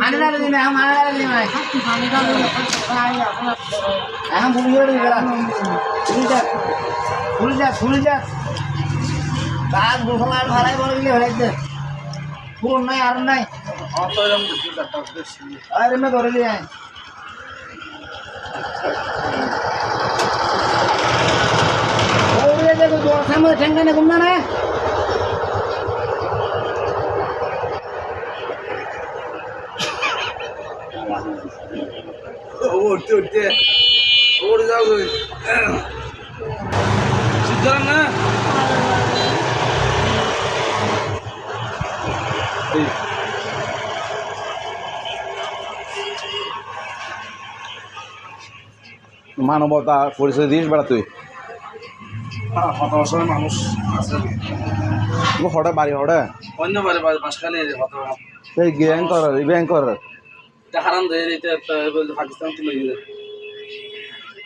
আনে দাঁড়িয়ে দিন এখন আনে দাঁড়িয়ে দিন এখন ভুল করে গেলাম ফুল যাক কাজ গোসলার ভাড়াই বলে গেলে হয়ে পুরো নাই আর নাই আরে মে করে দিয়ে সামনে ঠেঙ্গানে ঘুমনা না উঠতে ওরে যাও সিদ্ধার না মানবতা পরিচয় দিস বেড়া তুই হত অসহায় মানুষ আছে হঠাৎ বাড়ি হঠাৎ অন্য বাড়ি মাঝখানে হত এই ব্যাংক কর হারান দেয় পাকিস্তান তুলে গিয়ে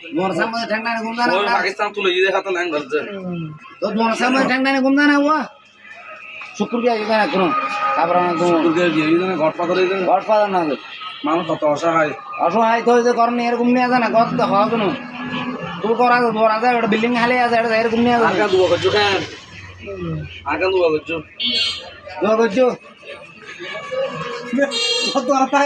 তোমার সামনে ঠেঙ্গানে ঘুমনা না পাকিস্তান তুলে গিয়ে হাতে নাই করছে তো তোমার সামনে ঠেঙ্গানে ঘুমনা না ও শুক্র কি আইবে না কোন তারপর না তুমি ঘর পাথরে ঘর পাওয়া না মানুষ কত অসহায় অসহায় তো যে করনি এরকম নিয়ে আছে না ঘর তো হওয়া কেন তোর করা বড় আছে একটা বিল্ডিং খালি আছে এটা এরকম নিয়ে আছে আগা দুয়া করছো কেন আগা দুয়া করছো করছো কত আতা